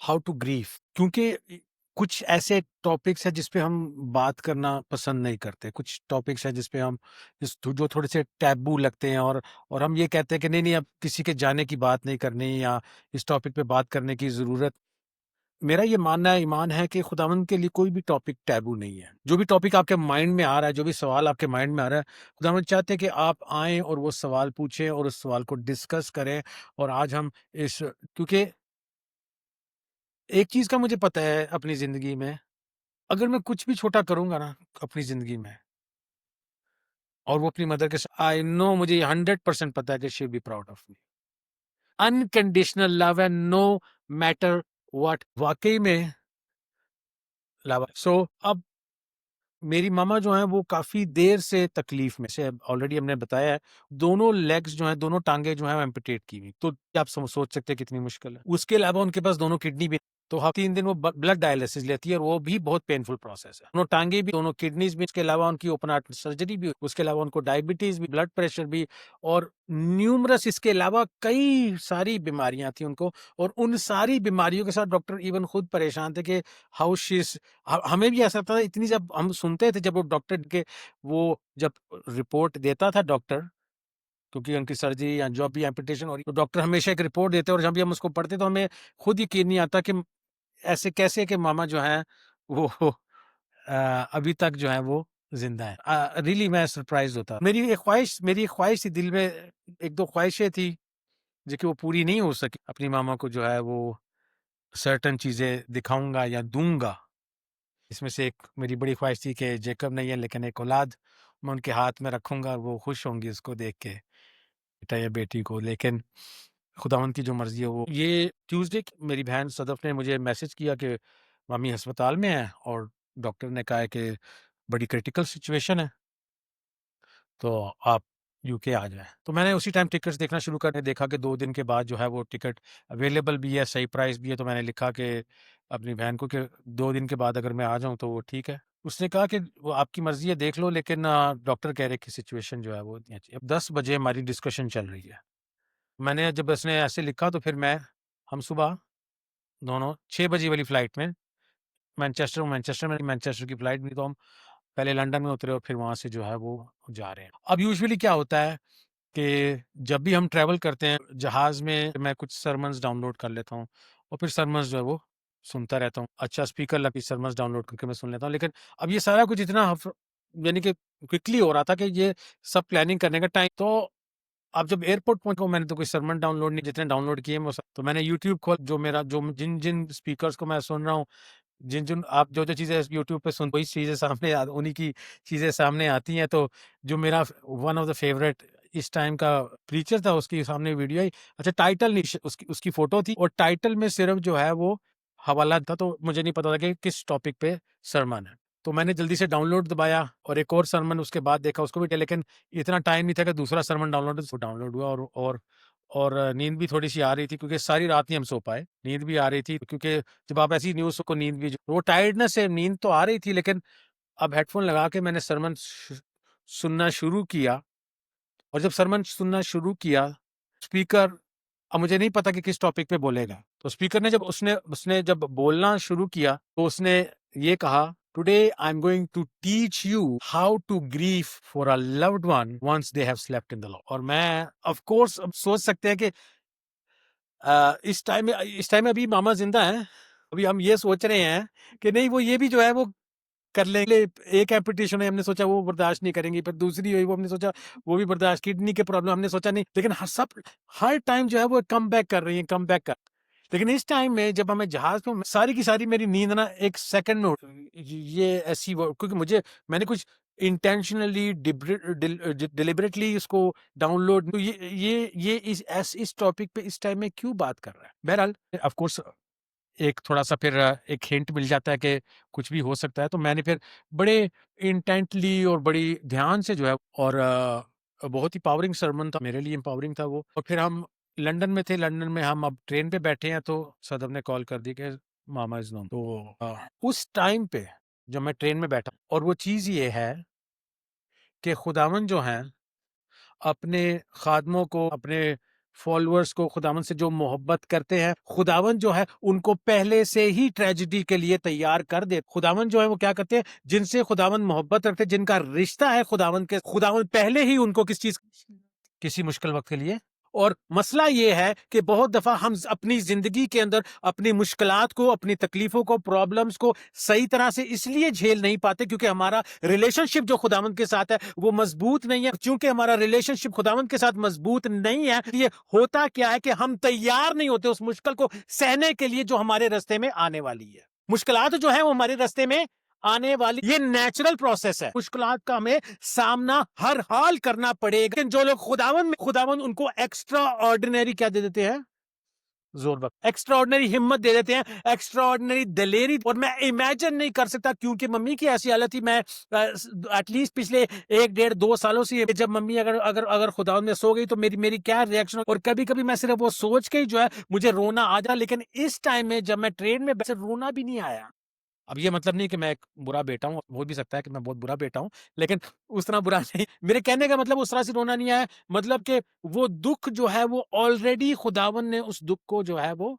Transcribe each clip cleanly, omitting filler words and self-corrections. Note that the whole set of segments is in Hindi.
हाउ टू ग्रीव, क्योंकि कुछ ऐसे टॉपिक्स हैं जिस पे हम बात करना पसंद नहीं करते, कुछ टॉपिक्स हैं जिस पे हम जो थोड़े से टैबू लगते हैं, और हम ये कहते हैं कि नहीं नहीं अब किसी के जाने की बात नहीं करनी, या इस टॉपिक पे बात करने की जरूरत। मेरा ये मानना है, ईमान है कि खुदावंद के लिए कोई भी टॉपिक टैबू नहीं है। जो भी टॉपिक आपके माइंड में आ रहा है, जो भी सवाल आपके माइंड में आ रहा है, खुदावंद चाहते हैं कि आप आएं और वो सवाल पूछें और उस सवाल को डिस्कस करें। और आज हम इस, क्योंकि एक चीज का मुझे पता है अपनी जिंदगी में, अगर मैं कुछ भी छोटा करूंगा ना अपनी जिंदगी में, और वो अपनी मदर के साथ, आई नो, मुझे 100% पता है कि she be proud of me. Unconditional love and no matter what, वाकई में लव। सो अब मेरी मामा जो है वो काफी देर से तकलीफ में से, ऑलरेडी हमने बताया है, दोनों लेग्स जो है, दोनों टांगे जो है एम्पुटेट की हुई। तो क्या आप सोच सकते हैं कितनी मुश्किल है। उसके अलावा उनके पास दोनों किडनी भी, तो हर 3 दिन वो ब्लड डायलिसिस लेती है, और वो भी बहुत पेनफुल प्रोसेस है। दोनों टांगे भी, दोनों किडनीज भी, उसके अलावा उनकी ओपन हार्ट सर्जरी भी, उसके अलावा उनको डायबिटीज भी, ब्लड प्रेशर भी, और न्यूमरस इसके अलावा कई सारी बीमारियां थी उनको। और उन सारी बीमारियों के साथ डॉक्टर इवन खुद परेशान थे कि हाउ शी, हमें भी ऐसा था, इतनी जब हम सुनते थे, जब वो डॉक्टर के, वो जब रिपोर्ट देता था डॉक्टर, क्योंकि उनकी सर्जरी या जो भी एम्पुटेशन हो रही, तो डॉक्टर हमेशा एक रिपोर्ट देते, और जब भी हम उसको पढ़ते तो हमें खुद यकीन नहीं आता कि ऐसे कैसे कि मामा जो है वो अभी तक जो है वो जिंदा है। रियली मैं सरप्राइज होता। मेरी एक ख्वाहिश थी दिल में, एक दो ख्वाहिशें थी जो कि वो पूरी नहीं हो सकी। अपनी मामा को जो है वो सर्टन चीजें दिखाऊंगा या दूंगा। इसमें से एक मेरी बड़ी ख्वाहिश थी कि जेकब नहीं है लेकिन एक औलाद मैं उनके हाथ में रखूंगा, और वो खुश होंगी उसको देख के, बेटा या बेटी को। लेकिन खुदावंद की जो मर्जी है वो, ये ट्यूसडे मेरी बहन सदफ ने मुझे मैसेज किया कि मामी अस्पताल में है, और डॉक्टर ने कहा है कि बड़ी क्रिटिकल सिचुएशन है, तो आप यूके आ जाए। तो मैंने उसी टाइम टिकट्स देखना शुरू करने, देखा कि 2 दिन के बाद जो है वो टिकट अवेलेबल भी है, सही प्राइस भी है। तो मैंने लिखा कि अपनी बहन को कि 2 दिन के बाद अगर मैं आ जाऊं तो वो ठीक है। उसने कहा कि वो आपकी मर्जी है, देख लो, लेकिन डॉक्टर कह रहे कि सिचुएशन जो है वो इतनी अच्छी है। अब 10 बजे हमारी डिस्कशन चल रही है। मैंने जब उसने ऐसे लिखा तो फिर हम सुबह दोनों 6 बजे वाली फ्लाइट में, मैनचेस्टर की फ्लाइट भी, तो हम पहले लंदन में उतरे और फिर वहां से जो है वो जा रहे हैं। अब यूजुअली क्या होता है कि जब भी हम ट्रैवल करते हैं जहाज में, मैं कुछ सरमन्स डाउनलोड कर लेता हूँ, और फिर सरमन्स जो है वो सुनता रहता हूँ। अच्छा स्पीकर लगी, सरमन्स डाउनलोड करके मैं सुन लेता हूँ। लेकिन अब ये सारा कुछ इतना यानी कि क्विकली हो रहा था कि ये सब प्लानिंग करने का टाइम, तो अब जब एयरपोर्ट पहुंचा, मैंने तो कोई सरमन डाउनलोड नहीं, जितने डाउनलोड किए मैं तो मैंने यूट्यूब खोल, जो मेरा जो जिन जिन स्पीकर्स को मैं सुन रहा हूँ, जिन जिन आप जो जो चीजें यूट्यूब पे सुन, वही चीजें सामने उन्हीं की चीजें सामने आती हैं। तो जो मेरा वन ऑफ द फेवरेट इस टाइम का प्रीचर था, उसकी सामने वीडियो आई। अच्छा, टाइटल नहीं, उसकी उसकी फोटो थी, और टाइटल में सिर्फ जो है वो हवाला था, तो मुझे नहीं पता था कि किस टॉपिक पे सरमन है। तो मैंने जल्दी से डाउनलोड दबाया, और एक और सरमन उसके बाद देखा, उसको भी, लेकिन इतना टाइम नहीं था कि दूसरा सरमन डाउनलोड हुआ। और नींद भी थोड़ी सी आ रही थी, क्योंकि सारी रात नहीं हम सो पाए, नींद भी आ रही थी, क्योंकि जब आप ऐसी न्यूज को नींद भी, वो टायर्डनेस से नींद तो आ रही थी, लेकिन अब हेडफोन लगा के मैंने सरमन सुनना शुरू किया। और जब सरमन सुनना शुरू किया, स्पीकर, अब मुझे नहीं पता कि किस टॉपिक पे बोलेगा, तो स्पीकर ने जब उसने उसने जब बोलना शुरू किया, तो उसने ये कहा, today I am going to teach you how to grieve for a loved one once they have slept in the lord. और मैं ऑफ कोर्स अब सोच सकते हैं कि इस टाइम में अभी मामा जिंदा है, अभी हम ये सोच रहे हैं कि नहीं वो ये भी जो है वो कर लेंगे। एक एम्पुटेशन है, हमने सोचा वो बर्दाश्त नहीं करेंगी, फिर दूसरी हुई, वो हमने सोचा वो भी बर्दाश्त, किडनी के प्रॉब्लम हमने सोचा नहीं, लेकिन हर टाइम जो है वो कम बैक कर रही है, कम बैक कर। लेकिन इस टाइम में जब हमें जहाज में, सारी की सारी मेरी नींद ना एक सेकंड में ये ऐसी क्योंकि मैंने कुछ इंटेंशनली डिलिबरेटली इसको डाउनलोड, तो ये इस टॉपिक पे इस टाइम में क्यों बात कर रहा है। बहरहाल ऑफ कोर्स एक थोड़ा सा फिर एक हिंट मिल जाता है कि कुछ भी हो सकता है, तो मैंने फिर बड़े इंटेंटली और बड़ी ध्यान से जो है, और बहुत ही पावरिंग सरमन था मेरे लिए, एम्पावरिंग था वो। और फिर हम लंदन में थे, लंदन में हम अब ट्रेन पे बैठे हैं, तो सदब ने कॉल कर दी कि मामा इज नॉन। तो उस टाइम पे जब मैं ट्रेन में बैठा, और वो चीज ये है कि खुदावन जो है अपने खादमों को, अपने फॉलोअर्स को, खुदावंद से जो मोहब्बत करते हैं, खुदावंद जो है उनको पहले से ही ट्रेजेडी के लिए तैयार कर दे। खुदावंद जो है वो क्या करते हैं, जिनसे खुदावंद मोहब्बत रखते हैं, जिनका रिश्ता है खुदावंद के, खुदावंद पहले ही उनको किसी मुश्किल वक्त के लिए। और मसला ये है कि बहुत दफा हम अपनी जिंदगी के अंदर अपनी मुश्किलात को, अपनी तकलीफों को, प्रॉब्लम्स को सही तरह से इसलिए झेल नहीं पाते क्योंकि हमारा रिलेशनशिप जो खुदावंद के साथ है वो मजबूत नहीं है। क्योंकि हमारा रिलेशनशिप खुदावंद के साथ मजबूत नहीं है, ये होता क्या है कि हम तैयार नहीं होते उस मुश्किल को सहने के लिए जो हमारे रास्ते में आने वाली है। मुश्किलात जो है वो हमारे रास्ते में आने वाली, ये नेचुरल प्रोसेस है। मुश्किलात का हमें सामना हर हाल करना पड़ेगा। लेकिन जो लोग खुदावन उनको एक्स्ट्रा ऑर्डिनरी क्या दे देते हैं, जोर वक्त, एक्स्ट्रा ऑर्डिनरी हिम्मत दे देते हैं, एक्स्ट्रा ऑर्डिनरी दलेरी। और मैं इमेजिन नहीं कर सकता, क्योंकि मम्मी की ऐसी हालत थी, मैं एटलीस्ट पिछले 1-1.5 सालों से, जब मम्मी अगर अगर अगर खुदावन में सो गई तो मेरी क्या रिएक्शन। और कभी कभी मैं सिर्फ वो सोच के ही जो है मुझे रोना आ जा। लेकिन इस टाइम में जब मैं ट्रेन में रोना भी नहीं आया। अब ये मतलब नहीं कि मैं एक बुरा बेटा हूँ, हो भी सकता है कि मैं बहुत बुरा बेटा हूँ, लेकिन उस तरह बुरा नहीं। मेरे कहने का मतलब उस तरह से रोना नहीं आया, मतलब कि वो दुख जो है वो ऑलरेडी खुदावन ने उस दुख को जो है वो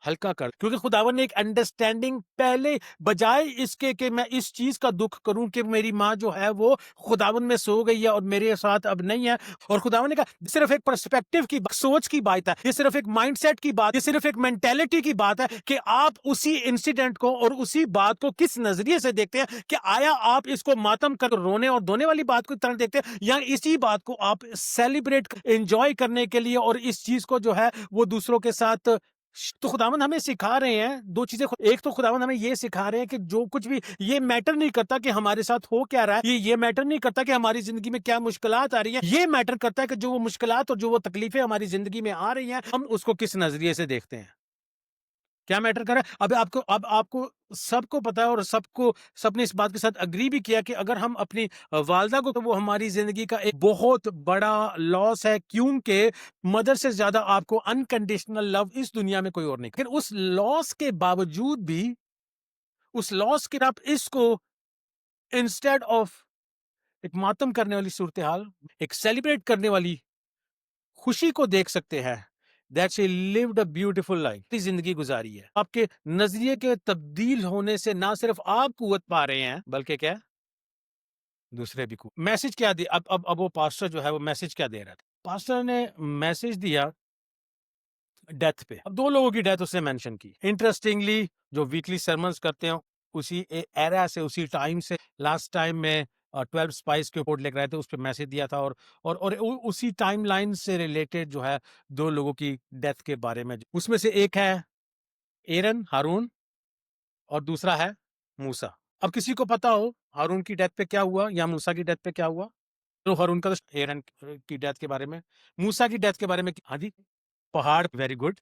हल्का कर, क्योंकि खुदावन ने एक अंडरस्टैंडिंग पहले, बजाय इसके कि मैं इस चीज का दुख करूं कि मेरी माँ जो है वो खुदावन में सो गई है और मेरे साथ अब नहीं है। और खुदावन ने कहा सिर्फ एक पर्सपेक्टिव की, सोच की बात है, ये सिर्फ एक माइंडसेट की बात, ये सिर्फ एक मेंटेलिटी की बात है कि आप उसी इंसिडेंट को और उसी बात को किस नजरिए से देखते हैं। कि आया आप इसको मातम कर, रोने और धोने वाली बात को तरह देखते हैं, या इसी बात को आप सेलिब्रेट, एंजॉय करने के लिए, और इस चीज को जो है वो दूसरों के साथ। तो खुदावंद हमें सिखा रहे हैं दो चीजें। एक तो खुदावंद हमें ये सिखा रहे हैं कि जो कुछ भी, ये मैटर नहीं करता कि हमारे साथ हो क्या रहा है, ये मैटर नहीं करता कि हमारी जिंदगी में क्या मुश्किलात आ रही हैं, ये मैटर करता है कि जो वो मुश्किलात और जो वो तकलीफें हमारी जिंदगी में आ रही हैं, हम उसको किस नजरिए से देखते हैं, क्या मैटर कर रहा है। अब आपको सबको पता है, और सबने इस बात के साथ अग्री भी किया कि अगर हम अपनी वालदा को, तो वो हमारी जिंदगी का एक बहुत बड़ा लॉस है, क्योंकि मदर से ज्यादा आपको अनकंडीशनल लव इस दुनिया में कोई और नहीं। लेकिन उस लॉस के बावजूद भी, उस लॉस के आप इसको इंस्टेड ऑफ एक मातम करने वाली सूरत हाल, एक सेलिब्रेट करने वाली खुशी को देख सकते हैं। That she lived a beautiful life, जिंदगी गुजारी है। आपके नजरिए के तब्दील होने से ना सिर्फ आप कुव्वत पा रहे हैं, बल्कि क्या, दूसरे भी कुव्वत। मैसेज क्या दिया, अब वो पास्टर जो है वो मैसेज क्या दे रहा था। पास्टर ने मैसेज दिया डेथ पे। अब 2 लोगों की डेथ उसने मेंशन की। इंटरेस्टिंगली, जो वीकली सरमन्स करते हैं उसी एरा से, उसी टाइम से, लास्ट टाइम में 12 स्पाइस के रिपोर्ट लेकर आए थे, उस पर मैसेज दिया था। और उसी टाइमलाइन से रिलेटेड जो है 2 लोगों की डेथ के बारे में। उसमें से एक है एरन, हारून, और दूसरा है मूसा। अब किसी को पता हो हारून की डेथ पे क्या हुआ या मूसा की डेथ पे क्या हुआ? तो हारून का, तो एरन की डेथ के बारे में। मूसा की डेथ के बारे में, हाँ जी, पहाड़, वेरी गुड,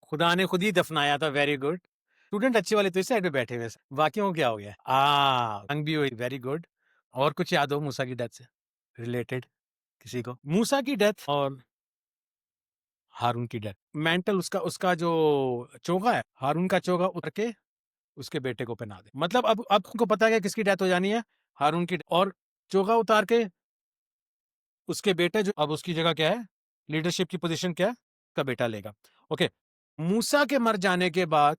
खुदा ने खुद ही दफनाया था, वेरी गुड। स्टूडेंट अच्छे वाले तो इस साइड पे बैठे हुए, बाकियों को क्या हो गया? तंग भी हुई, वेरी गुड। और कुछ याद हो मूसा की डेथ से रिलेटेड किसी को? मूसा की डेथ और हारून की डेथ, मेंटल, उसका उसका जो चोगा है, हारून का चोगा उतर के उसके बेटे को पहना दे। मतलब अब तुमको पता है कि किसकी डेथ हो जानी है, हारून की। और चोगा उतार के उसके बेटे, जो अब उसकी जगह क्या है, लीडरशिप की पोजीशन क्या है, का बेटा लेगा। ओके, मूसा के मर जाने के बाद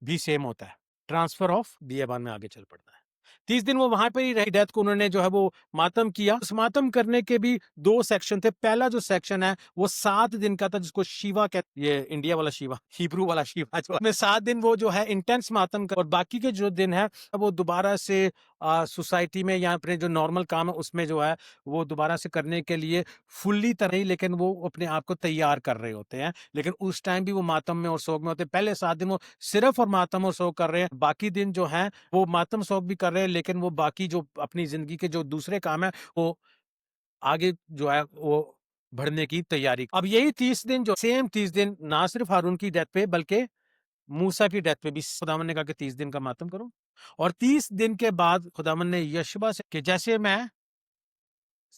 भी सेम होता है, ट्रांसफर ऑफ बियाबान में आगे चल पड़ता है। 30 दिन वो वहां पर ही रही, डेथ को उन्होंने जो है वो मातम किया। उस मातम करने के भी 2 सेक्शन थे। पहला जो सेक्शन है वो 7 दिन का था, जिसको शिवा कहते, ये इंडिया वाला शिवा, हिब्रू वाला शिवा, जो में 7 दिन वो जो है इंटेंस मातम कर, और बाकी के जो दिन है वो दोबारा से सोसाइटी में या अपने जो नॉर्मल काम है उसमें जो है वो दोबारा से करने के लिए फुल्ली तरह ही, लेकिन वो अपने आप को तैयार कर रहे होते हैं। लेकिन उस टाइम भी वो मातम में और शोक में होते हैं। पहले 7 दिन वो सिर्फ और मातम और शोक कर रहे हैं, बाकी दिन जो है वो मातम शोक भी कर रहे हैं, लेकिन वो बाकी जो अपनी जिंदगी के जो दूसरे काम है वो आगे जो है वो बढ़ने की तैयारी। अब यही 30 दिन, जो सेम 30 दिन, ना सिर्फ हारून की डेथ पे बल्कि मूसा की डेथ पे भी खुदावन ने कहा कि 30 दिन का मातम करो। और 30 दिन के बाद खुदावन ने यशबा से कि जैसे मैं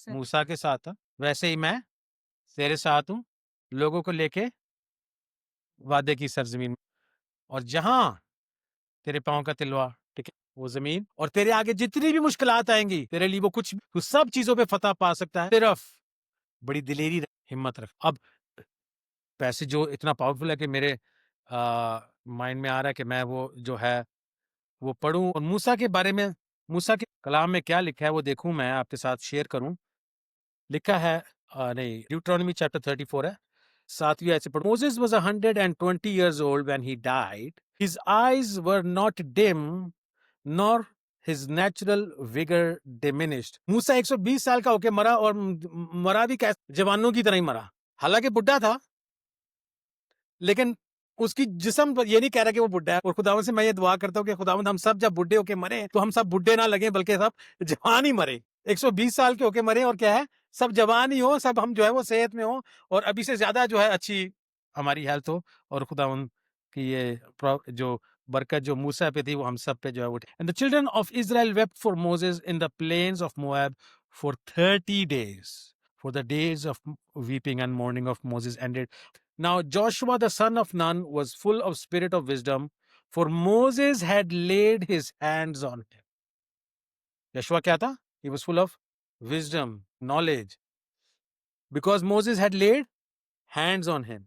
मूसा के साथ था वैसे ही मैं तेरे साथ हूं, लोगों को लेके वादे की सरजमीन में, और जहां तेरे पांव का तिलवा ठीक है वो जमीन, और तेरे आगे जितनी भी मुश्किलात आएंगी तेरे लिए वो कुछ भी, तू सब चीजों पे फतह पा सकता है, सिर्फ बड़ी दिलेरी हिम्मत रख। अब पैसे जो इतना पावरफुल है कि मेरे माइंड में आ रहा है कि मैं वो जो है वो पढूँ और मूसा के बारे में, मूसा के कलाम में क्या लिखा है वो देखूँ, मैं आपके साथ शेयर करूँ। लिखा है नहीं, ड्यूटरोनॉमी चैप्टर 34 है, 7वीं आयत से पढ़ो। Moses was 120 years old when he died. His eyes were not dim, nor his natural vigor diminished. मूसा 120 साल का होके मरा और मरा भी कैसे? जवानों की तरह ही मरा। हालांकि बुढ़ा था, लेकिन उसकी जिस्म पर ये नहीं कह रहा कि वो बुढ़ा है। और खुदावंद से मैं ये दुआ करता हूँ कि खुदावंद हम सब जब बुढ़े होके मरे तो हम सब बुढ़े ना लगे, बल्कि सब जवान ही मरे। 120 साल के होके मरे और क्या है, सब जवान ही हो, सब हम जो है वो सेहत में हो और अभी से ज्यादा जो है अच्छी हमारी हेल्थ हो, और खुदावंद की ये जो बरकत जो मूसा पे थी वो हम सब पे जो है वो। And the children of Israel wept for Moses in the plains of Moab for 30 days, for the days of weeping and mourning of Moses ended. Now Joshua the son of Nun was full of spirit of wisdom, for Moses had laid his hands on him. Joshua क्या था? He was full of wisdom, knowledge, because Moses had laid hands on him.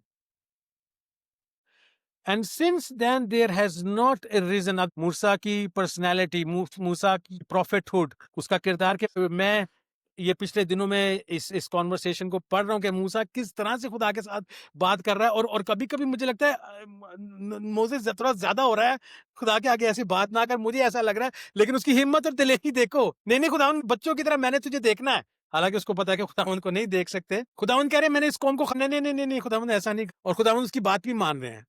And since then there has not arisen up मूसा की पर्सनैलिटी, मूसा की प्रॉफिटहुड, उसका किरदार के मैं ये पिछले दिनों में इस कॉन्वर्सेशन को पढ़ रहा हूँ कि मूसा किस तरह से खुदा के साथ बात कर रहा है, और कभी-कभी मुझे लगता है मोसेस थोड़ा ज्यादा हो रहा है, खुदा के आगे ऐसी बात ना कर, मुझे ऐसा लग रहा है। लेकिन उसकी हिम्मत और दिलेरी देखो, नहीं नहीं खुदावन बच्चों की तरह मैंने तुझे देखना है। हालांकि उसको पता है कि खुदावन को नहीं देख सकते। खुदावन कह रहे हैं मैंने इस कौम को नहीं नहीं नहीं नहीं खुदावन ऐसा नहीं, और खुदावन उसकी बात भी मान रहे हैं।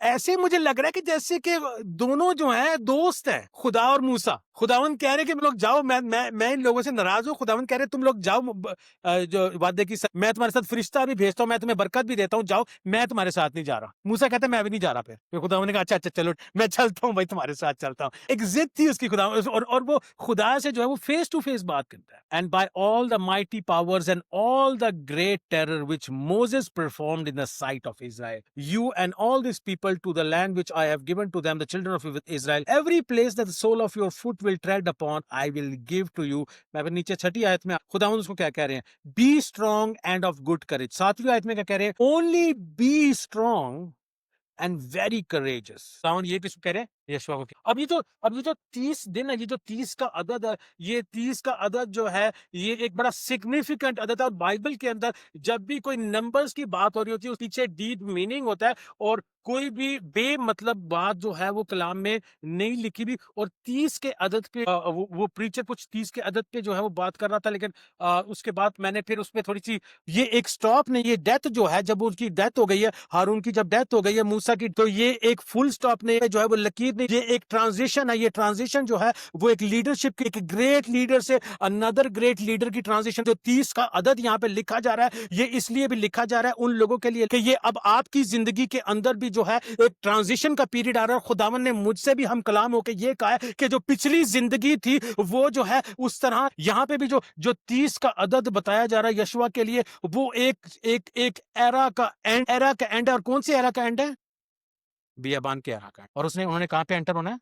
ऐसे मुझे लग रहा है कि जैसे कि दोनों जो हैं दोस्त हैं, खुदा और मूसा। खुदावन कह रहे कि लोग जाओ, मैं इन लोगों से नाराज हूं। खुदावन कह रहे तुम लोग जाओ, जो वादे की मैं तुम्हारे साथ फरिश्ता भी भेजता हूं, मैं तुम्हें बरकत भी देता हूं, जाओ, मैं तुम्हारे साथ नहीं जा रहा। मूसा कहता है मैं भी नहीं जा रहा। फिर खुदावन ने कहा अच्छा अच्छा चलो मैं चलता हूं भाई, तुम्हारे साथ चलता हूं। एक जिद थी उसकी खुदा, और वो खुदा से जो है वो फेस टू फेस बात करता है। And by all the mighty powers and all the great terror which Moses performed in the sight of Israel, you and all this people to the land which I have given to them, the children of Israel, every place that the sole of your foot will tread upon, I will give to you. मैं फिर नीचे 6ठी आयत में खुदावंद उसको क्या कह रहे हैं? Be strong and of good courage. 7वीं आयत में क्या कह रहे हैं? Only be strong and very courageous. खुदावंद ये किसको कह रहे हैं? यशवा को। अब ये जो 30 दिन है, ये जो 30 का अदद है, ये 30 का अदद जो है ये एक बड़ा सिग्निफिकेंट अदद है। और बाइबल के अंदर जब भी कोई नंबर्स की बात हो रही होती है, उसके पीछे डीप मीनिंग होता है, और कोई भी बेमतलब बात जो है वो कलाम में नहीं लिखी भी। और 30 के अदद पे वो प्रीचर कुछ 30 के अदद पे जो है वो बात कर रहा था, लेकिन उसके बाद मैंने फिर उसमें थोड़ी सी ये एक स्टॉप नहीं, ये डेथ जो है, जब उनकी डेथ हो गई है, हारून की जब डेथ हो गई है मूसा की, तो ये एक फुल स्टॉप नहीं है जो है वो लकीर नहीं, ये एक ट्रांजिशन है। ये ट्रांजिशन जो है वो एक लीडरशिप की, एक ग्रेट लीडर से अनदर ग्रेट लीडर की ट्रांजिशन। जो 30 का अदद यहाँ पे लिखा जा रहा है, ये इसलिए भी लिखा जा रहा है उन लोगों के लिए कि ये अब आपकी जिंदगी के अंदर भी जो है एक ट्रांजिशन का पीरियड आ रहा है। खुदावन ने मुझसे भी हम कलाम होकर ये कहा है कि जो पिछली जिंदगी थी वो जो है उस तरह यहाँ पे भी जो 30 का अदद बताया जा रहा है यशवा के लिए, वो एक एरा का एंड है। और कौन सी एरा का एंड है? बियाबान के एरा का। और उन्होंने कहां पे एंटर होना है?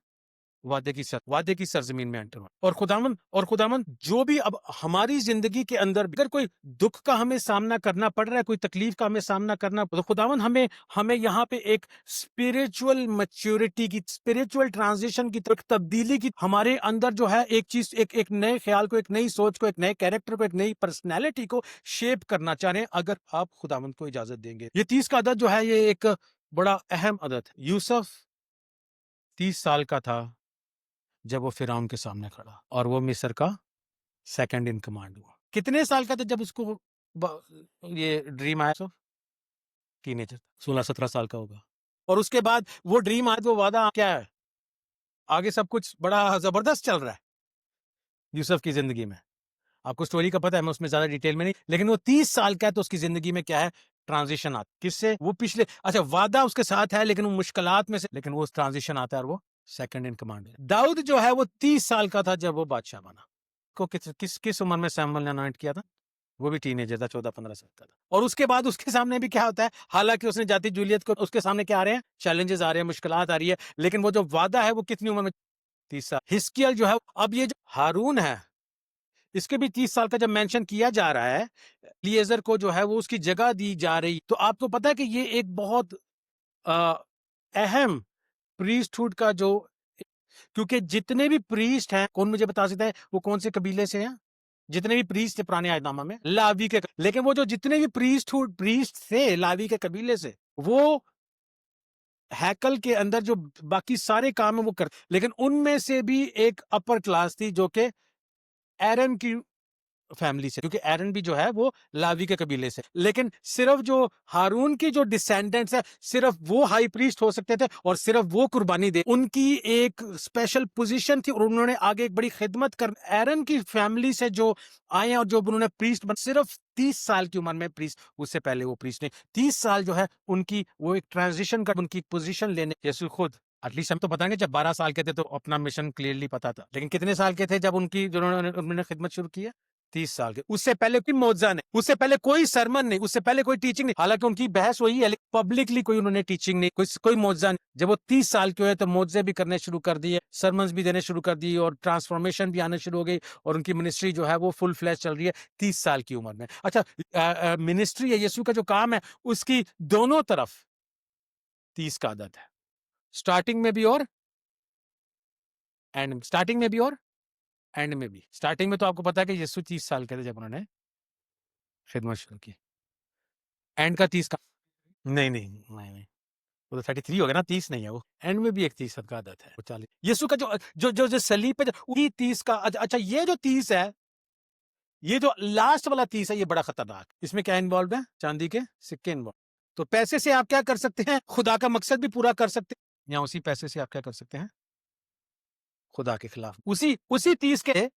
वादे की सरजमीन में एंटर होना। और खुदावन जो भी अब हमारी जिंदगी के अंदर अगर कोई दुख का हमें सामना करना पड़ रहा है, कोई तकलीफ का हमें सामना करना, तो खुदावन हमें यहाँ पे एक स्पिरिचुअल मैच्योरिटी की, स्पिरिचुअल ट्रांजिशन की, तब्दीली की, हमारे अंदर जो है एक चीज, एक नए ख्याल को, एक नई सोच को, एक नए कैरेक्टर को, एक नई पर्सनैलिटी को शेप करना चाह रहे हैं, अगर आप खुदावन को इजाजत देंगे। ये 30 का अदद जो है ये एक बड़ा अहम अदद है। यूसुफ 30 साल का था जब वो फिरौन के सामने खड़ा, और वो मिस्र का सेकंड इन कमांड हुआ। कितने साल का था जब उसको ये ड्रीम आया? टीनेजर, 16-17 साल का होगा। और उसके बाद वो ड्रीम आया, वो वादा क्या है? आगे सब कुछ बड़ा जबरदस्त चल रहा है यूसुफ की जिंदगी में। आपको स्टोरी का पता है, मैं उसमें ज्यादा डिटेल में नहीं, लेकिन वो 30 साल का है तो उसकी जिंदगी में क्या है? ट्रांजिशन आता। किससे? वो पिछले, अच्छा वादा उसके साथ है लेकिन वो मुश्किलात में से, लेकिन वो ट्रांजिशन आता है और वो सेकंड इन कमांड है। दाऊद जो है वो 30 साल का था जब वो बादशाह बना। को किस उम्र में सैमुअल ने अनॉइंट किया था? वो भी टीनेजर था, 14-15 साल का था। और उसके बाद उसके सामने भी क्या होता है? हालांकि उसने जाती जूलियत को, उसके सामने क्या आ रहे हैं? चैलेंजेस आ रहे हैं, मुश्किलात आ रही है, लेकिन वो जो वादा है वो कितनी उम्र में? 30 साल। हिस्कियल जो है, अब ये जो हारून है इसके भी 30 साल का जब मेंशन किया जा रहा है, एलिएजर को जो है वो उसकी जगह दी जा रही, तो आपको पता है कि ये एक बहुत अहम प्रीस्टहुड का जो, क्योंकि जितने भी प्रीस्ट हैं, कौन मुझे बता सकता है वो कौन से कबीले से हैं? जितने भी प्रीस्ट थे पुराने आयतनामा में, लावी के, लेकिन वो जो जितने भी प्रीस्ट थे लावी के कबीले से, वो हैकल के अंदर जो बाकी सारे काम है वो कर, लेकिन उनमें से भी एक अपर क्लास थी जो कि एरन की फैमिली से, क्योंकि एरन भी जो है वो लावी के कबीले से, लेकिन सिर्फ जो हारून की जो डिसेंडेंट्स है सिर्फ वो हाई प्रीस्ट हो सकते थे और सिर्फ वो कुर्बानी दे, उनकी एक स्पेशल पोजीशन थी और उन्होंने आगे एक बड़ी खिदमत कर, एरन की फैमिली से जो आए और जो उन्होंने प्रीस्ट सिर्फ 30 साल की उम्र में प्रीस्ट, उससे पहले वो प्रीस्ट नहीं, 30 साल जो है उनकी वो एक ट्रांजिशन का उनकी पोजीशन लेने, यीशु खुद एटलीस्ट हम तो बताएंगे जब 12 साल के थे तो अपना मिशन क्लियरली पता था, लेकिन कितने साल के थे जब उनकी जो उन्होंने खिदमत शुरू की है? 30 साल के। उससे पहले कोई मौजा नहीं, उससे पहले कोई सरमन नहीं, उससे पहले कोई टीचिंग नहीं, हालांकि उनकी बहस वही है, पब्लिकली कोई उन्होंने टीचिंग नहीं, कोई मौजा नहीं। जब वो 30 साल के हुए तो मौजे भी करने शुरू कर दिए, सरमन्स भी देने शुरू कर दिए और ट्रांसफॉर्मेशन भी आने शुरू हो गई और उनकी मिनिस्ट्री जो है वो फुल फ्लैश चल रही है 30 साल की उम्र में। अच्छा, मिनिस्ट्री है यीशु का जो काम है उसकी दोनों तरफ 30 का आदत है, स्टार्टिंग में भी और एंड, स्टार्टिंग में भी और एंड में भी। स्टार्टिंग में तो आपको पता है कि यीशु 30 साल के थे जब उन्होंने खिदमत शुरू की, एंड का 30 का नहीं नहीं नहीं नहीं, वो तो 33 हो गया ना, 30 नहीं है वो, एंड में भी एक 30 का आदत है, वो 40। यीशु का जो सलीब पे वही 30 का, अच्छा ये जो 30 है, ये जो लास्ट वाला 30 है ये बड़ा खतरनाक, इसमें क्या इन्वॉल्व है? चांदी के सिक्के इन्वॉल्व। तो पैसे से आप क्या कर सकते हैं? खुदा का मकसद भी पूरा कर सकते हैं, या उसी पैसे से आप क्या कर सकते हैं? खुदा के खिलाफ उसी उसी 30 के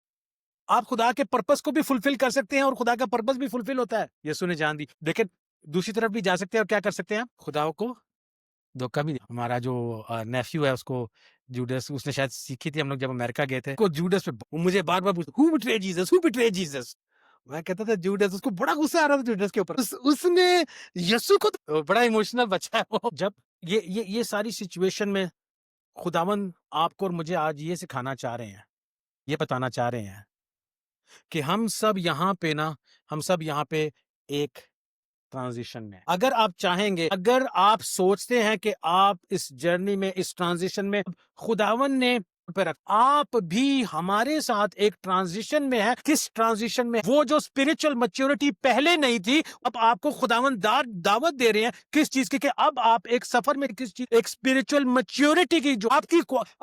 आप खुदा के पर्पस को भी फुलफिल कर सकते हैं और खुदा का पर्पस भी फुलफिल होता है, यीशु ने जान दी। लेकिन दूसरी तरफ भी जा सकते हैं और क्या कर सकते हैं? खुदा को धोखा भी। हमारा जो नेफ्यू है उसको जूडस, उसने शायद सीखी थी, हम लोग जब अमेरिका गए थे, को जूडस पे वो मुझे बार बार पूछता, who betrayed Jesus, who betrayed Jesus. मैं कहता था जूडस, उसको बड़ा गुस्सा आ रहा था जूडस के ऊपर, उसने यीशु को तो, बड़ा इमोशनल बच्चा है वो। जब ये सारी सिचुएशन में खुदावन आपको और मुझे आज ये सिखाना चाह रहे हैं, ये बताना चाह रहे हैं कि हम सब यहाँ पे ना, हम सब यहाँ पे एक ट्रांजिशन में, अगर आप चाहेंगे, अगर आप सोचते हैं कि आप इस जर्नी में, इस ट्रांजिशन में खुदावन ने पे रख, आप भी हमारे साथ एक ट्रांजिशन में है। किस ट्रांजिशन में? वो जो स्पिरिचुअल मैच्योरिटी पहले नहीं थी, अब आपको खुदावन दावत दे रहे हैं किस चीज की? कि अब आप एक सफर में, किस चीज? एक स्पिरिचुअल मैच्योरिटी की, जो आपकी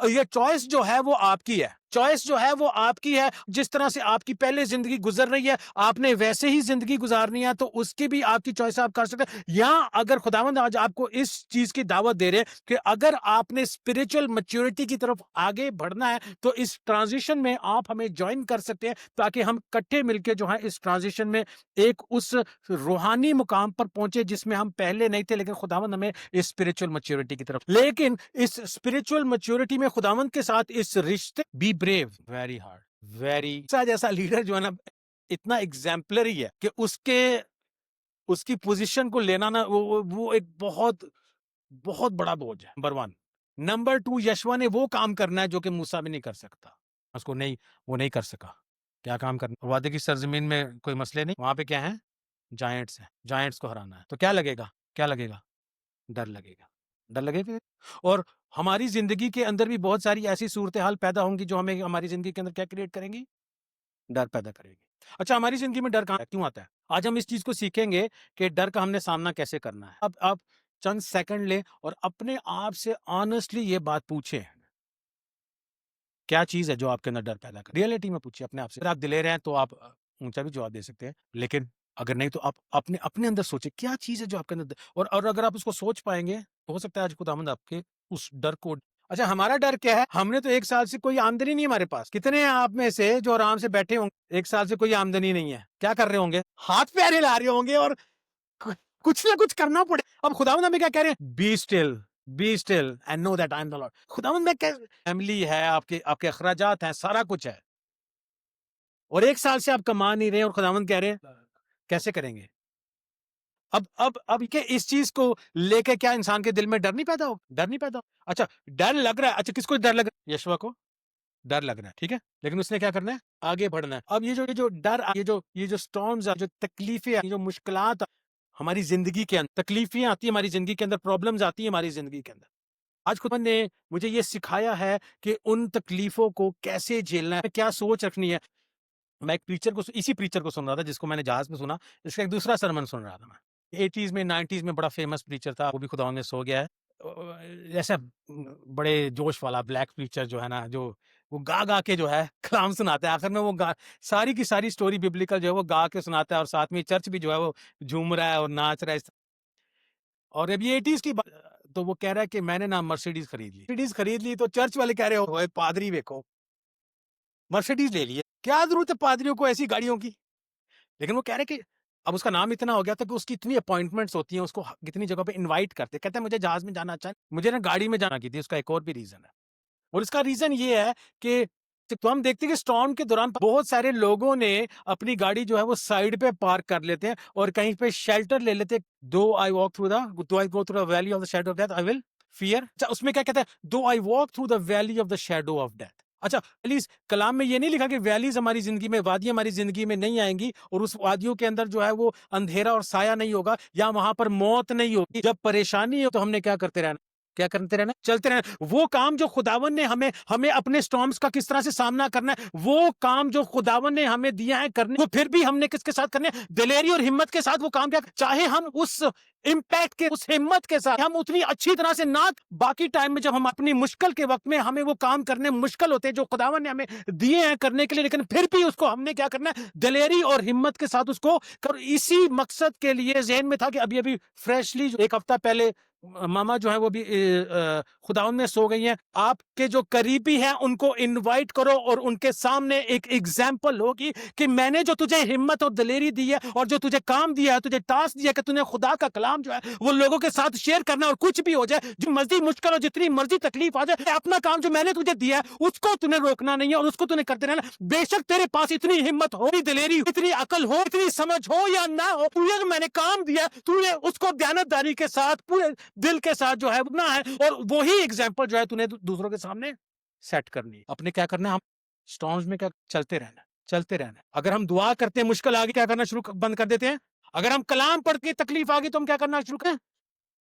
ये चॉइस जो है वो आपकी है, चॉइस जो है वो आपकी है। जिस तरह से आपकी पहले जिंदगी गुजर रही है, आपने वैसे ही जिंदगी गुजारनी है, तो उसकी भी आपकी चॉइस आप कर सकते हैं। या अगर खुदावंद आज आपको इस चीज की दावत दे रहे हैं कि अगर आपने स्पिरिचुअल मैच्योरिटी की तरफ आगे बढ़ना है तो इस ट्रांजिशन में आप हमें ज्वाइन कर सकते हैं, ताकि हम इकट्ठे मिलकर जो है इस ट्रांजिशन में एक उस रूहानी मुकाम पर पहुंचे जिसमें हम पहले नहीं थे, लेकिन खुदावंद हमें इस स्पिरिचुअल मैच्योरिटी की तरफ, लेकिन इस स्पिरिचुअल मैच्योरिटी में खुदावंद के साथ इस रिश्ते, be brave, very hard, very, जैसा लीडर जो है ना इतना एग्जाम्पलरी है कि उसकी पोजीशन को लेना ना, वो एक बहुत बहुत बड़ा बोझ है, नंबर 1। नंबर 2, यशवा ने वो काम करना है जो कि मूसा भी नहीं कर सकता, उसको नहीं, वो नहीं कर सका। क्या काम करना? वादे की सरजमीन में कोई मसले नहीं, वहां पे क्या है? जायंट्स है, जायंट्स को हराना है। तो क्या लगेगा? क्या लगेगा? डर लगेगा, डर लगेगा। और हमारी जिंदगी के अंदर भी बहुत सारी ऐसी सूरत हाल पैदा होंगी जो हमें हमारी जिंदगी के अंदर क्या क्रिएट करेंगी? डर पैदा करेगी। अच्छा, हमारी जिंदगी में डर कहाँ, क्यों आता है? आज हम इस चीज को सीखेंगे कि डर का हमने सामना कैसे करना है। अब आप चंद सेकंड ले और अपने आप से ऑनेस्टली ये बात पूछे, क्या चीज है जो आपके अंदर डर पैदा कर? रियलिटी में पूछिए अपने आप से। अगर आप दिलेर हैं तो आप ऊंचा भी जवाब दे सकते हैं, लेकिन अगर नहीं तो आप अपने अपने अंदर सोचिए क्या चीज है जो आपके अंदर, और अगर आप उसको सोच पाएंगे तो हो सकता है आज खुदावंद आपके उस डर को। अच्छा, हमारा डर क्या है? हमने तो 1 साल से कोई आमदनी नहीं हमारे पास। कितने हैं आप में से जो आराम से बैठे होंगे, 1 साल से कोई आमदनी नहीं है, क्या कर रहे होंगे? हाथ पैर हिला रहे होंगे और कुछ ना कुछ करना पड़े। अब खुदावंद हमें क्या कह रहे हैं? Be still and know that I am the Lord. खुदावंद में क्या, फैमिली है, आपके आपके अखराजात हैं, सारा कुछ है, और 1 साल से आप कमा नहीं रहे और खुदावंद कह रहे हैं कैसे करेंगे? अब क्या इस चीज को लेके क्या इंसान के दिल में डर नहीं पैदा हो? डर नहीं पैदा हो? अच्छा, डर लग रहा है। अच्छा, किसको डर लग रहा है? यशवा को, डर लग रहा है, ठीक है, लेकिन उसने क्या करना है, आगे बढ़ना है। अब ये जो डर, ये जो स्टॉर्म्स, जो तकलीफें, जो मुश्किलात हमारी जिंदगी के अंदर, तकलीफें आती है हमारी जिंदगी के अंदर, प्रॉब्लम्स आती है हमारी जिंदगी के अंदर, आज खुदा ने मुझे ये सिखाया है कि उन तकलीफों को कैसे झेलना है, क्या सोच रखनी है। मैं एक प्रीचर को, इसी प्रीचर को सुन रहा था जिसको मैंने जहाज में सुना, इसका एक दूसरा सरमन सुन रहा था मैं। 80s में 90s में बड़ा फेमस प्रीचर था, वो भी खुदा ने सो गया है। ऐसा बड़े जोश वाला ब्लैक प्रीचर जो है ना, जो वो गा गा के जो है कलाम सुनाता है, आखिर में वो गा सारी की सारी स्टोरी बिब्लिकल जो है वो गा के सुनाता है, और साथ में चर्च भी जो है वो झूम रहा है और नाच रहा है। और अब ये 80s की तो वो कह रहा है कि मैंने ना मर्सिडीज खरीद ली, तो चर्च वाले कह रहे हो पादरी देखो मर्सिडीज ले लिए, क्या जरूरत है पादरियों को ऐसी गाड़ियों की। लेकिन वो कह रहे कि अब उसका नाम इतना हो गया था कि उसकी इतनी अपॉइंटमेंट्स होती हैं, उसको कितनी जगह पे इनवाइट करते, कहते हैं मुझे जहाज में जाना अच्छा है, मुझे ना गाड़ी में जाना की थी। उसका एक और भी रीजन है, और इसका रीजन ये है कि तो हम देखते हैं कि स्टॉर्म के दौरान बहुत सारे लोगों ने अपनी गाड़ी जो है वो साइड पे पार्क कर लेते हैं और कहीं पे शेल्टर ले लेते हैं। Though I go through the valley of the shadow of death I will fear. अच्छा, उसमें क्या कहता है, though I walk through the valley of the shadow of death. अच्छा, वैलीज कलाम में ये नहीं लिखा कि वैलीज हमारी जिंदगी में, वादियां हमारी जिंदगी में नहीं आएंगी और उस वादियों के अंदर जो है वो अंधेरा और साया नहीं होगा, या वहां पर मौत नहीं होगी। जब परेशानी हो तो हमने क्या करते रहना, चलते रहना। वो काम जो खुदावन ने हमें हमें अपने स्टॉर्म्स का किस तरह से सामना करना है, वो काम जो खुदावन ने हमें दिया है करने, वो फिर भी हमने किसके साथ करने, दिलेरी और हिम्मत के साथ वो काम क्या, चाहे हम उस इम्पैक्ट के, उस हिम्मत के साथ हम उतनी अच्छी तरह से ना, बाकी टाइम में जब हम अपनी मुश्किल के वक्त में हमें वो काम करने मुश्किल होते हैं जो खुदावन ने हमें दिए हैं करने के लिए, लेकिन फिर भी उसको हमने क्या करना है, दिलेरी और हिम्मत के साथ उसको कर। इसी मकसद के लिए ज़हन में था कि अभी अभी फ्रेशली एक हफ्ता पहले मामा जो है वो भी खुदावन में सो गई हैं। आपके जो करीबी हैं उनको इनवाइट करो और उनके सामने एक एग्जाम्पल होगी कि मैंने जो तुझे हिम्मत और दलेरी दी है और जो तुझे काम दिया है, तुझे टास्क दिया कि तूने खुदा का कलाम जो है वो लोगों के साथ शेयर करना, और कुछ भी हो जाए, जो मर्जी मुश्किल हो, जितनी मर्जी तकलीफ आ जाए, अपना काम जो मैंने तुझे दिया है उसको तूने रोकना नहीं है और उसको तूने करते रहना। बेशक तेरे पास इतनी हिम्मत हो, दिलेरी, इतनी अकल हो, इतनी समझ हो या ना हो, तुझे जो मैंने काम दिया तूने उसको दयानतदारी के साथ पूरे दिल के साथ जो है ना है, और वही एग्जाम्पल जो है तूने दूसरों के सामने सेट करनी है। अपने क्या करना है, हम स्टॉर्म्स में क्या चलते रहना। अगर हम दुआ करते हैं, मुश्किल आ गई, क्या करना शुरू बंद कर देते हैं। अगर हम कलाम पढ़ के तकलीफ आ गई तो हम क्या करना शुरू करें,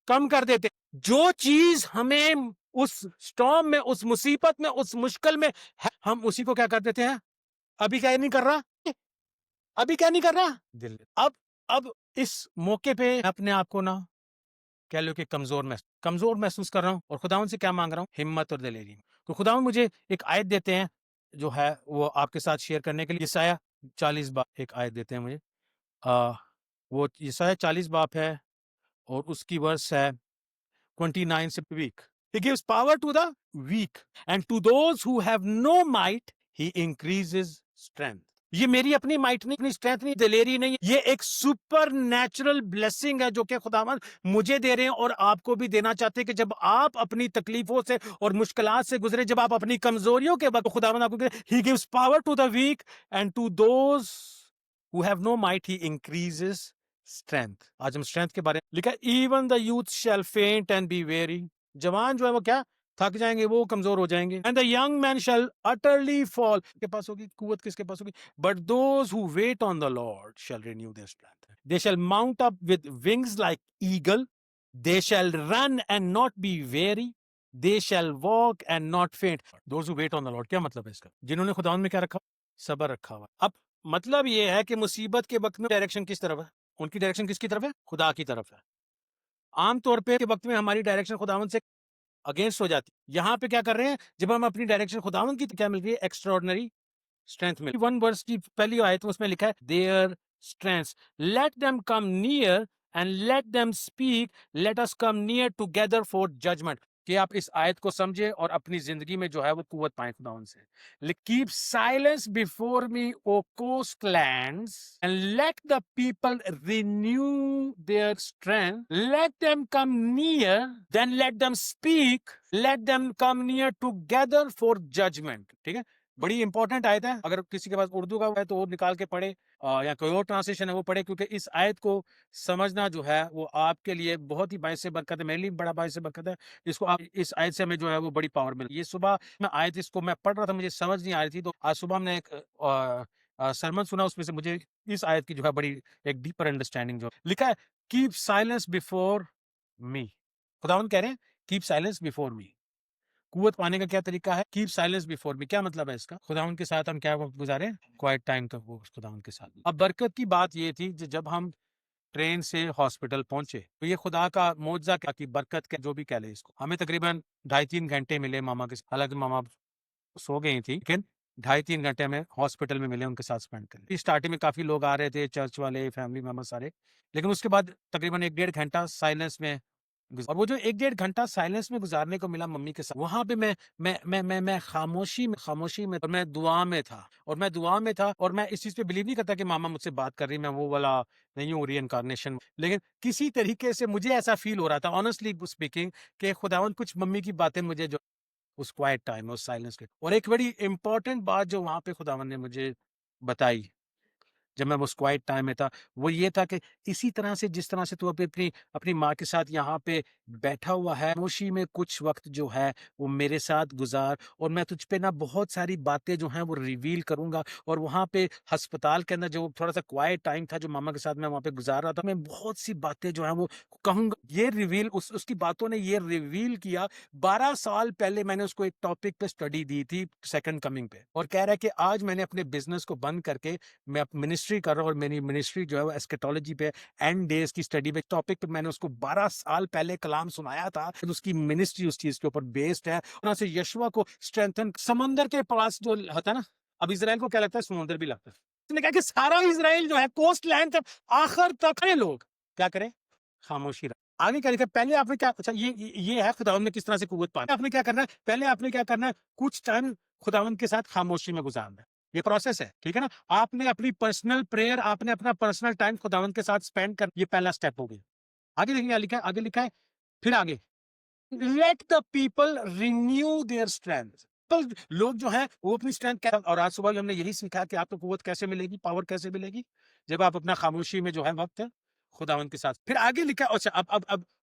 कम कर देते। जो चीज हमें उस स्टॉर्म में, उस मुसीबत में, उस मुश्किल में है, हम उसी को क्या कर देते हैं, अभी क्या नहीं कर रहा, दिल। अब इस मौके पे अपने आप को ना कह लो कि कमजोर महसूस कर रहा हूँ, और खुदावन से क्या मांग रहा हूँ, हिम्मत और दिलेरी। तो खुदावन मुझे एक आयत देते हैं जो है वो आपके साथ शेयर करने के लिए। यशायाह 40 बाप एक आयत देते हैं मुझे। वो यशायाह 40 बाप है और उसकी वर्स है 29 से। वीक ही gives power to the weak and to those who have no might he increases strength. ये मेरी अपनी माइट नहीं, अपनी स्ट्रेंथ नहीं, दिलेरी नहीं, ये एक सुपर नेचुरल ब्लेसिंग है जो कि खुदावंद मुझे दे रहे हैं और आपको भी देना चाहते हैं कि जब आप अपनी तकलीफों से और मुश्किलात से गुजरे, जब आप अपनी कमजोरियों के वक्त, खुदावंद आपको he gives power to the weak and to those who have no might he increases strength. आज हम स्ट्रेंथ के बारे में लिखा, इवन द यूथ शैल फेंट एंड बी वेरी। जवान जो है वो क्या, थक जाएंगे, वो कमजोर हो जाएंगे। And the young man shall utterly fall, के पास होगी कुवत, किसके पास होगी, but those who wait on the Lord shall renew their strength. They shall mount up with wings like eagle, they shall run and not be weary, they shall walk and not faint. Those who wait on the Lord, क्या मतलब है इसका, जिन्होंने खुदावंद में क्या रखा, सब्र रखा हुआ। अब मतलब ये है कि मुसीबत के वक्त में डायरेक्शन किस तरफ है, उनकी डायरेक्शन किसकी तरफ है, खुदा की तरफ है। आमतौर पे के वक्त में हमारी डायरेक्शन खुदावंद से अगेंस्ट हो जाती है। यहाँ पे क्या कर रहे हैं, जब हम अपनी डायरेक्शन खुदावंद की, तो क्या मिल रही है, एक्स्ट्राऑर्डिनरी स्ट्रेंथ मिल। 1 वर्स की पहली आयत में उसमें लिखा है, their strength, let them come near and let them speak, let us come near together for judgement. कि आप इस आयत को समझे और अपनी जिंदगी में जो है वो कुव्वत पाएं खुदावन से। Keep silence before me O coastlands and let the people renew their strength, let them come near then let them speak, let them come near together for judgment. ठीक है, बड़ी इंपॉर्टेंट आयत है। अगर किसी के पास उर्दू का है तो वो निकाल के पढ़े, या कोई और ट्रांसलेशन है वो पढ़े, क्योंकि इस आयत को समझना जो है वो आपके लिए बहुत ही बायस बरकत है, मेरे लिए बड़ा बायस बरकत है। इसको आप इस आयत से हमें जो है वो बड़ी पावर मिली। ये सुबह मैं आयत इसको मैं पढ़ रहा था, मुझे समझ नहीं आ रही थी, तो आज सुबह हमने एक सरमन सुना, उसमें से मुझे इस आयत की जो है बड़ी एक डीपर अंडरस्टैंडिंग जो लिखा है, कीप साइलेंस बिफोर मी। खुदावंद कह रहे हैं कीप साइलेंस बिफोर मी। कुव्वत पाने का क्या तरीका है? कीप साइलेंस बिफोर मी। क्या मतलब है इसका? खुदावंद के साथ हम क्या वक्त गुजारे? क्वाइट टाइम तक वो खुदावंद के साथ। अब बरकत की बात ये थी जब हम ट्रेन से हॉस्पिटल पहुंचे, तो ये खुदा का मौजज़ा क्या की बरकत के जो भी कह ले इसको, हमें तकरीबन 2.5-3 घंटे मिले मामा के साथ। हालांकि मामा सो गई थी, लेकिन 2.5-3 घंटे हमें हॉस्पिटल में मिले उनके साथ स्पेंड करने। स्टार्टिंग में काफी लोग आ रहे थे, चर्च वाले, फैमिली मेंबर सारे, लेकिन उसके बाद तकरीबन 1-1.5 घंटा साइलेंस में और वो जो 1-1.5 घंटा साइलेंस में गुजारने को मिला मम्मी के साथ, वहां पे मैं खामोशी में और मैं दुआ में था, और मैं इस चीज पे बिलीव नहीं करता कि मामा मुझसे बात कर रही, मैं वो वाला नहीं हूँ रीइंकार्नेशन, लेकिन किसी तरीके से मुझे ऐसा फील हो रहा था, ऑनेस्टली स्पीकिंग, कि खुदावन कुछ मम्मी की बातें मुझे जो उस क्वाइट टाइम, उस साइलेंस के, और एक बड़ी इंपॉर्टेंट बात जो वहां पे खुदावन ने मुझे बताई जब मैं उस क्वाइट टाइम में था, वो ये था कि इसी तरह से जिस तरह से तू अपनी अपनी माँ के साथ यहाँ पे बैठा हुआ है, खामोशी में कुछ वक्त जो है वो मेरे साथ गुजार, और मैं तुझ पे ना बहुत सारी बातें जो हैं वो रिवील करूंगा। और वहां पे अस्पताल के अंदर जो थोड़ा सा क्वाइट टाइम था जो मामा के साथ मैं वहां पे गुजार रहा था, मैं बहुत सी बातें जो है वो कहूंगा। ये रिवील उसकी बातों ने ये रिवील किया। 12 साल पहले मैंने उसको एक टॉपिक पे स्टडी दी थी, सेकंड कमिंग पे, और कह रहा है कि आज मैंने अपने बिजनेस को बंद करके मैं मिनिस्ट्री कर रहा हूँ, और मेरी मिनिस्ट्री जो है वो एस्केटोलॉजी पे, एंड डेज की स्टडी पे टॉपिक पे मैंने उसको 12 साल पहले कलाम सुनाया था। तो उसकी मिनिस्ट्री उस चीज के ऊपर बेस्ड है, वहां से यशवा को स्ट्रेंथन, समंदर के पास जो होता है ना, अब इसराइल को क्या लगता है? समुद्र भी लगता है। उसने कहा कि सारा इसराइल जो है कोस्ट लैंड तक आखिर तक है, लोग क्या करें? खामोशी रखें। आगे क्या लिखा है? पहले आपने क्या, अच्छा ये है खुदावन ने किस तरह से कुव्वत पानी। आपने क्या करना है? पहले आपने क्या करना है? कुछ टाइम खुदावन के साथ खामोशी में गुजारना है। ये प्रोसेस है, ठीक है ना? आपने अपनी पर्सनल प्रेयर, आपने अपना पर्सनल टाइम खुदावन के साथ स्पेंड कर, ये पहला स्टेप हो गया। आगे देखिए क्या लिखा है, आगे लिखा है, फिर आगे, late the people renew their strength. तो लोग जो है वो अपनी स्ट्रेंथ, और आज सुबह भी हमने यही सीखा कि आपको कुव्वत कैसे मिलेगी, पावर कैसे मिलेगी, जब आप अपना खामोशी में जो है वक्त खुदावन के साथ। फिर आगे लिखा है, अच्छा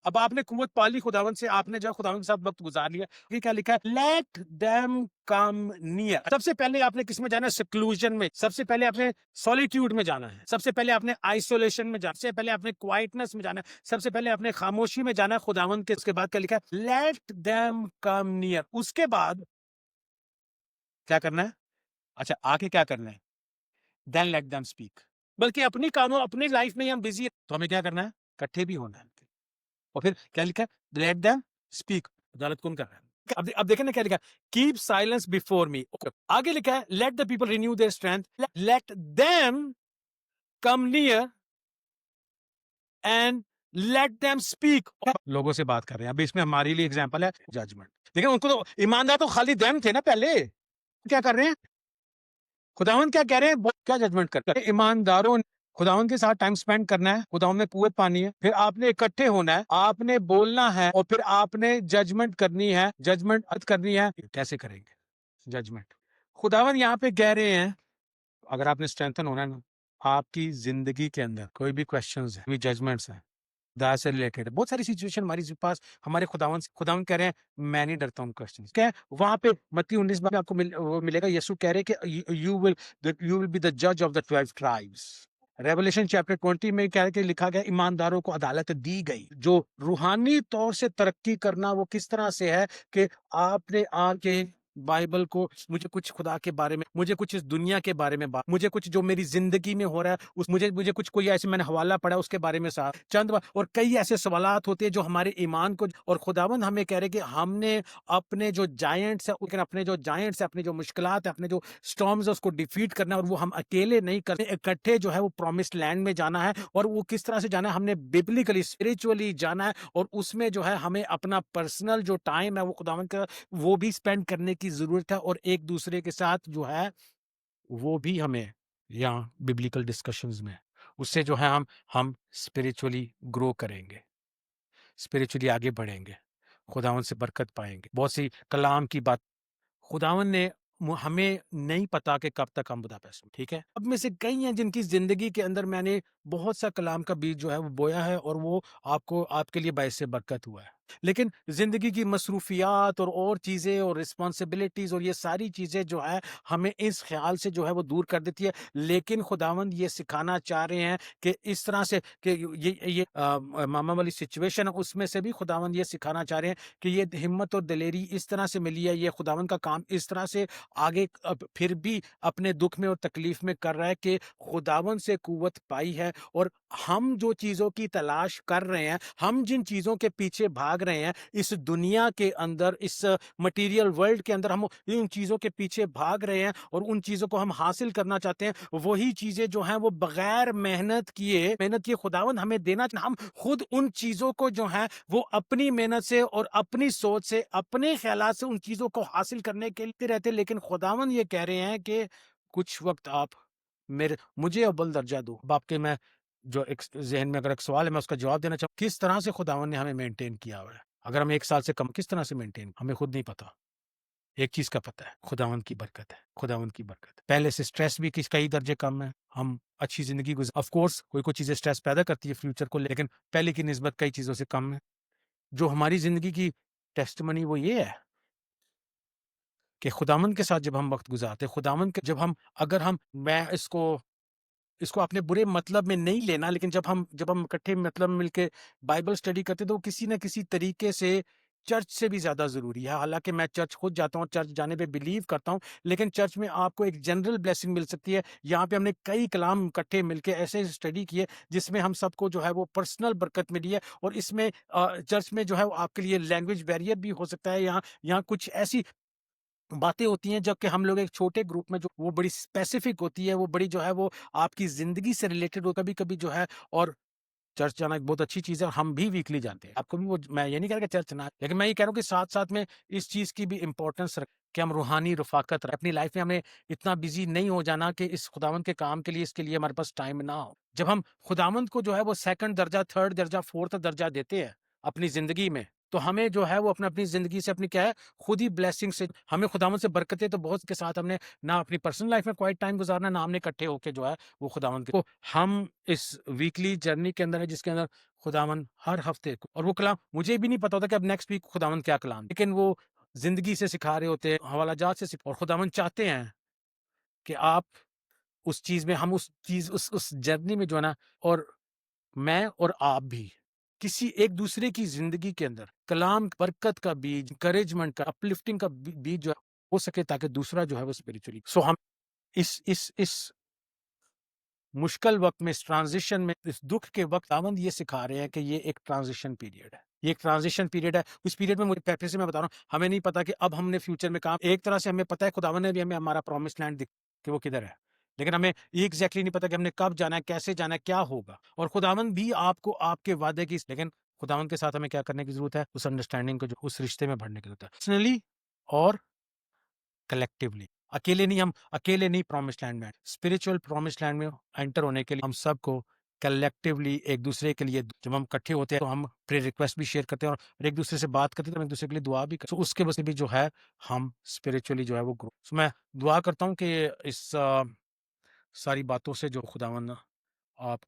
अब आपने कुव्वत पाली खुदावन से, आपने जो है खुदावन के साथ वक्त गुजार लिया, ये क्या लिखा है? Late them come near. सबसे पहले आपने किस में जाना है? सिक्लूजन में। सबसे पहले आपने सॉलिट्यूड में जाना है, सबसे पहले आपने आइसोलेशन में जाना, सबसे पहले आपने क्वाइटनेस में जाना है, सबसे पहले आपने खामोशी में जाना है खुदावन के। उसके बाद क्या लिखा है? Late them come near. उसके बाद क्या करना है? अच्छा आगे क्या करना है? Then let them speak. बल्कि अपनी कामों, अपनी लाइफ में हम बिजी, तो हमें क्या करना है? इकट्ठे भी होना है। और फिर क्या लिखा है? Late them speak. अदालत कौन कर रहा है? अब देखें ना क्या लिखा है? कीप साइलेंस बिफोर मी। आगे लिखा है late the people renew their strength, let them come near and let them speak. लोगों से बात कर रहे हैं। अभी इसमें हमारे लिए एग्जांपल है जजमेंट। देखिए उनको तो ईमानदार तो खाली देम थे ना पहले, क्या कर रहे हैं? खुदावन क्या कह रहे हैं? क्या जजमेंट कर रहे हैं? ईमानदारों, खुदावन के साथ टाइम स्पेंड करना है, खुदावन में कुव्वत पानी है, फिर आपने इकट्ठे होना है, आपने बोलना है, और फिर आपने जजमेंट करनी है, जजमेंट करनी है। कैसे करेंगे जजमेंट? खुदावन यहाँ पे कह रहे हैं अगर आपने स्ट्रेंथन होना है ना, आपकी जिंदगी के अंदर कोई भी क्वेश्चंस है, जजमेंट्स है, खुदा से रिलेटेड बहुत सारी सिचुएशन हमारे पास, हमारे खुदावन कह रहे हैं मैं नहीं डरता हूँ क्वेश्चन। क्या है वहां पे मत्ती 19 में आपको वो मिलेगा, यीशु कह रहे हैं कि यू विल बी द जज of the 12 tribes. Revelation chapter 20 में क्या है कि लिखा गया ईमानदारों को अदालत दी गई। जो रूहानी तौर से तरक्की करना वो किस तरह से है कि आपने आके बाइबल को, मुझे कुछ खुदा के बारे में, मुझे कुछ इस दुनिया के बारे में, मुझे कुछ जो मेरी जिंदगी में हो रहा है उस, मुझे मुझे कुछ कोई ऐसे मैंने हवाला पढ़ा उसके बारे में और कई ऐसे सवालात होते हैं जो हमारे ईमान को, और खुदावंद हमें कह रहे कि हमने अपने जो जायंट्स है, अपने जो जायंट्स है, अपने जो मुश्किलात है, अपने जो स्टॉर्म्स है उसको डिफीट करना है, और वो हम अकेले नहीं करते, इकट्ठे जो है वो प्रॉमिस्ड लैंड में जाना है। और वो किस तरह से जाना है? हमने बिब्लिकली स्पिरिचुअली जाना है, और उसमें जो है हमें अपना पर्सनल जो टाइम है वो खुदावंद का वो भी स्पेंड करने की जरूरत है, और एक दूसरे के साथ जो है वो भी हमें यहाँ बिब्लिकल डिस्कशंस में, उससे जो है हम स्पिरिचुअली ग्रो करेंगे, स्पिरिचुअली आगे बढ़ेंगे, खुदावन से बरकत पाएंगे। बहुत सी कलाम की बात खुदावन ने हमें नहीं पता कि कब तक हम बुदापेस्ट में, ठीक है? अब में से कई हैं जिनकी ज़िंदगी के अंदर मैंने बहुत सा कलाम का बीज जो है वो बोया है और वो आपको आपके लिए बाइस बरकत हुआ है। लेकिन ज़िंदगी की मसरूफ़ियात और चीज़ें और रिस्पॉन्सिबिलिटीज़ और ये सारी चीज़ें जो है हमें इस ख़्याल से जो है वो दूर कर देती है। लेकिन खुदावंद ये सिखाना चाह रहे हैं कि इस तरह से कि ये मामा वाली सिचुएशन है उसमें से भी खुदावंद ये सिखाना चाह रहे हैं कि ये हिम्मत और दिलेरी इस तरह से मिली है, ये खुदावंद का काम इस तरह से आगे अब फिर भी अपने दुख में और तकलीफ में कर रहा है कि खुदावन से कुव्वत पाई है और हम जो चीजों की तलाश कर रहे हैं, हम जिन चीजों के पीछे भाग रहे हैं इस दुनिया के अंदर, इस मटेरियल वर्ल्ड के अंदर, हम इन चीजों के पीछे भाग रहे हैं और उन चीजों को हम हासिल करना चाहते हैं, वही चीजें जो हैं वो बगैर मेहनत किए खुदावन हमें देना, हम खुद उन चीजों को जो है वो अपनी मेहनत से और अपनी सोच से, अपने ख्यालात से उन चीजों को हासिल करने के लिए रहते। लेकिन खुदावन ये कह रहे हैं कि कुछ वक्त आप मेरे मुझे अव्वल दर्जा दो। अब आपके मैं जो एक ज़हन में अगर एक सवाल है मैं उसका जवाब देना चाहूँ, किस तरह से खुदावन ने हमें मेंटेन किया हुआ है? अगर हम 1 साल से कम किस तरह से मेंटेन, हमें खुद नहीं पता। एक चीज़ का पता है, खुदावंद की बरकत है, खुदावंद की बरकत है। पहले से स्ट्रेस भी किस कई दर्जे कम है। हम अच्छी ज़िंदगी ऑफ कोर्स कोई-कोई चीज़ें स्ट्रेस पैदा करती है फ्यूचर को, लेकिन पहले की निस्बत कई चीज़ों से कम है। जो हमारी ज़िंदगी की टेस्टिमनी वो ये है कि खुदावंद के साथ जब हम वक़्त गुज़ारते हैं, खुदावंद के जब हम अगर हम मैं इसको अपने बुरे मतलब में नहीं लेना, लेकिन जब हम इकट्ठे मतलब में मिलके बाइबल स्टडी करते हैं, तो किसी न किसी तरीके से चर्च से भी ज़्यादा ज़रूरी है। हालाँकि मैं चर्च खुद जाता हूँ, चर्च जाने पे बिलीव करता हूँ, लेकिन चर्च में आपको एक जनरल ब्लेसिंग मिल सकती है। यहाँ पे हमने कई कलाम इकट्ठे मिलके ऐसे स्टडी किए, जिसमें हम सबको जो है वो पर्सनल बरकत मिली है और इसमें चर्च में जो है वो आपके लिए लैंग्वेज बैरियर भी हो सकता है। यहाँ यहाँ कुछ ऐसी बातें होती हैं जबकि हम लोग एक छोटे ग्रुप में जो वो बड़ी स्पेसिफिक होती है, वो बड़ी जो है वो आपकी ज़िंदगी से रिलेटेड हो कभी-कभी जो है। और चर्च जाना एक बहुत अच्छी चीज़ है और हम भी वीकली जाते हैं। आपको भी वो मैं ये नहीं कह रहा कि चर्च ना, लेकिन मैं ये कह रहा हूँ कि साथ-साथ में इस चीज़ की भी इम्पोर्टेंस रख कि हम रूहानी रफ़ाकत अपनी लाइफ़ में हमें इतना बिज़ी नहीं हो जाना कि इस खुदावंद के काम के लिए इसके लिए हमारे पास टाइम ना हो। जब हम खुदावंद को जो है वो सेकंड दर्जा, थर्ड दर्जा, फोर्थ दर्जा देते हैं अपनी ज़िंदगी में, तो हमें जो है वो अपनी ज़िंदगी से अपनी क्या है, खुद ही ब्लेसिंग से हमें खुदावंद से बरकतें तो बहुत के साथ हमने ना अपनी पर्सनल लाइफ़ में क्वाइट टाइम गुज़ारना, ना हमने इकट्ठे होके जो है वो खुदावंद के तो हम इस वीकली जर्नी के अंदर है जिसके अंदर खुदावंद हर हफ्ते को और वो कलाम मुझे भी नहीं पता होता कि अब नेक्स्ट वीक खुदावंद क्या कलाम, लेकिन वो ज़िंदगी से सिखा रहे होते हैं, हवालाजात से और खुदावंद चाहते हैं कि आप उस चीज़ में हम उस चीज़ उस जर्नी में जो है ना, और मैं और आप भी किसी एक-दूसरे की ज़िंदगी के अंदर कलाम बरकत का बीज, एनकरेजमेंट का, अपलिफ्टिंग का बीज जो है हो सके ताकि दूसरा जो है वो स्पिरिचुअली हम इस मुश्किल वक़्त में, इस ट्रांज़िशन में, इस दुःख के वक़्त खुदावंद ये सिखा रहे हैं कि ये एक ट्रांज़िशन पीरियड है। ये एक ट्रांज़िशन पीरियड है। उस पीरियड में मुझे फिर से मैं बता रहा हूँ, हमें नहीं पता कि अब हमने फ्यूचर में कहाँ, एक तरह से हमें पता है खुदावंद ने भी हमें हमारा प्रॉमिस्ड लैंड कि वो किधर है। लेकिन हमें ये एग्ज़ैक्टली नहीं पता कि हमने कब जाना है, कैसे जाना है, क्या होगा? और खुदावंद भी आपको आपके वादे की, लेकिन खुदावंद के साथ हमें क्या करने की ज़रूरत है? उस अंडरस्टैंडिंग को, जो उस रिश्ते में बढ़ने की ज़रूरत है। पर्सनली और कलेक्टिवली। अकेले नहीं प्रॉमिस्ड लैंड में, स्पिरिचुअल प्रॉमिस्ड लैंड में एंटर होने के लिए हम सबको कलेक्टिवली एक दूसरे के लिए, जब हम इकट्ठे होते हैं तो हम प्रेयर रिक्वेस्ट भी शेयर करते हैं और एक दूसरे से बात करते हैं, तो हम एक दूसरे के लिए दुआ भी करते हैं। तो उसके वजह से भी जो है हम स्पिरिचुअली जो है वो ग्रो। सो मैं दुआ करता हूँ कि इस सारी बातों से जो खुदावन आप